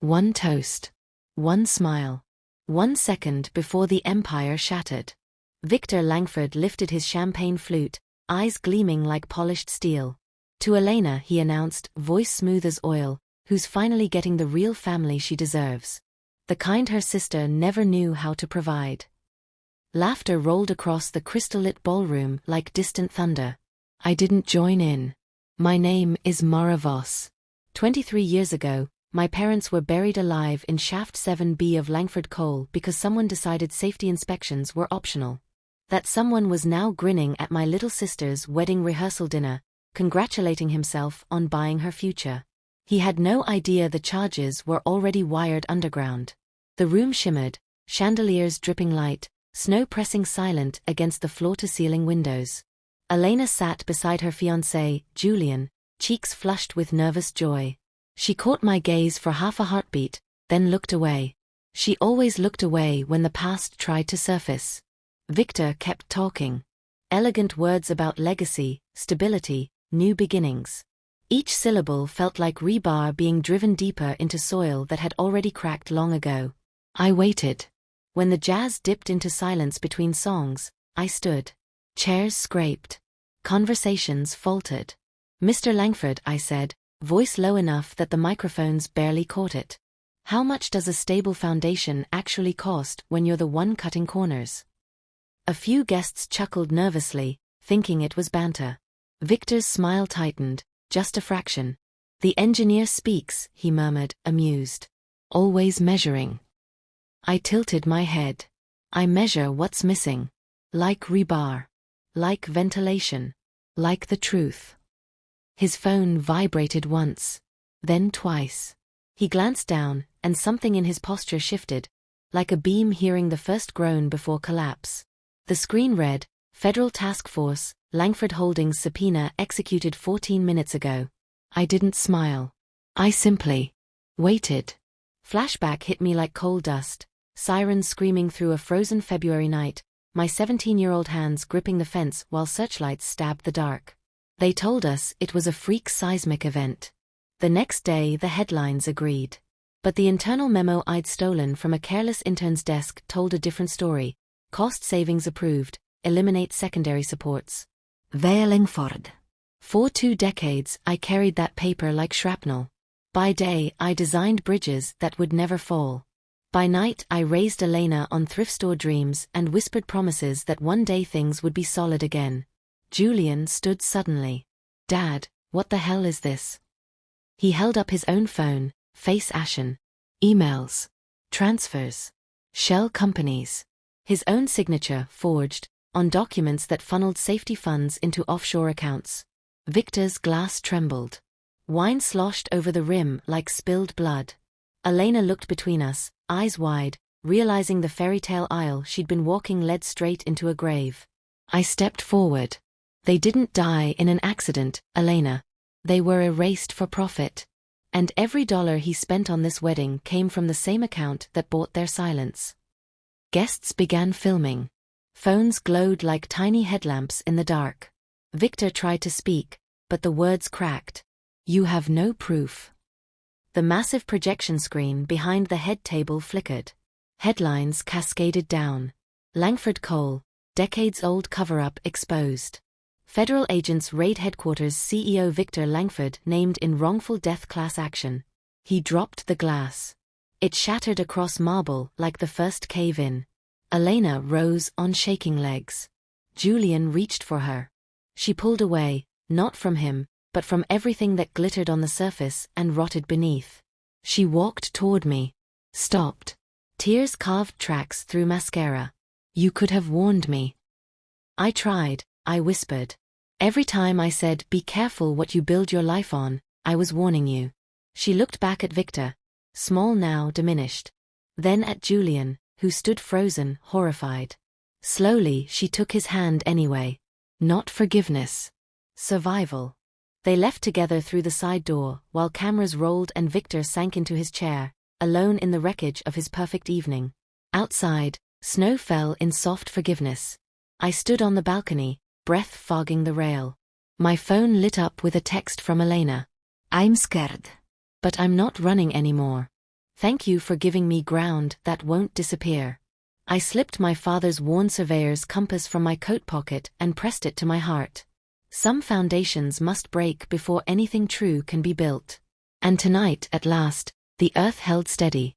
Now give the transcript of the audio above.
One toast. One smile. 1 second before the empire shattered. Victor Langford lifted his champagne flute, eyes gleaming like polished steel. To Elena he announced, voice smooth as oil, who's finally getting the real family she deserves. The kind her sister never knew how to provide. Laughter rolled across the crystal-lit ballroom like distant thunder. I didn't join in. My name is Mara Voss. 23 years ago, my parents were buried alive in Shaft 7B of Langford Coal because someone decided safety inspections were optional. That someone was now grinning at my little sister's wedding rehearsal dinner, congratulating himself on buying her future. He had no idea the charges were already wired underground. The room shimmered, chandeliers dripping light, snow pressing silent against the floor-to-ceiling windows. Elena sat beside her fiancé, Julian, cheeks flushed with nervous joy. She caught my gaze for half a heartbeat, then looked away. She always looked away when the past tried to surface. Victor kept talking. Elegant words about legacy, stability, new beginnings. Each syllable felt like rebar being driven deeper into soil that had already cracked long ago. I waited. When the jazz dipped into silence between songs, I stood. Chairs scraped. Conversations faltered. Mr. Langford, I said, voice low enough that the microphones barely caught it. How much does a stable foundation actually cost when you're the one cutting corners? A few guests chuckled nervously, thinking it was banter. Victor's smile tightened, just a fraction. The engineer speaks, he murmured, amused. Always measuring. I tilted my head. I measure what's missing. Like rebar. Like ventilation. Like the truth. His phone vibrated once. Then twice. He glanced down, and something in his posture shifted, like a beam hearing the first groan before collapse. The screen read, Federal Task Force, Langford Holdings subpoena executed 14 minutes ago. I didn't smile. I simply waited. Flashback hit me like coal dust, sirens screaming through a frozen February night, my 17-year-old hands gripping the fence while searchlights stabbed the dark. They told us it was a freak seismic event. The next day the headlines agreed. But the internal memo I'd stolen from a careless intern's desk told a different story. Cost savings approved, eliminate secondary supports. Langford. For 2 decades I carried that paper like shrapnel. By day I designed bridges that would never fall. By night I raised Elena on thrift store dreams and whispered promises that one day things would be solid again. Julian stood suddenly. Dad, what the hell is this? He held up his own phone, face ashen. Emails. Transfers. Shell companies. His own signature, forged, on documents that funneled safety funds into offshore accounts. Victor's glass trembled. Wine sloshed over the rim like spilled blood. Elena looked between us, eyes wide, realizing the fairy tale aisle she'd been walking led straight into a grave. I stepped forward. They didn't die in an accident, Elena. They were erased for profit. And every dollar he spent on this wedding came from the same account that bought their silence. Guests began filming. Phones glowed like tiny headlamps in the dark. Victor tried to speak, but the words cracked. You have no proof. The massive projection screen behind the head table flickered. Headlines cascaded down. Langford Coal, decades-old cover-up exposed. Federal agents raid headquarters, CEO Victor Langford named in wrongful death class action. He dropped the glass. It shattered across marble like the first cave-in. Elena rose on shaking legs. Julian reached for her. She pulled away, not from him, but from everything that glittered on the surface and rotted beneath. She walked toward me. Stopped. Tears carved tracks through mascara. You could have warned me. I tried, I whispered. Every time I said, be careful what you build your life on, I was warning you. She looked back at Victor. Small now, diminished. Then at Julian, who stood frozen, horrified. Slowly she took his hand anyway. Not forgiveness. Survival. They left together through the side door, while cameras rolled and Victor sank into his chair, alone in the wreckage of his perfect evening. Outside, snow fell in soft forgiveness. I stood on the balcony, breath fogging the rail. My phone lit up with a text from Elena. I'm scared. But I'm not running anymore. Thank you for giving me ground that won't disappear. I slipped my father's worn surveyor's compass from my coat pocket and pressed it to my heart. Some foundations must break before anything true can be built. And tonight, at last, the earth held steady.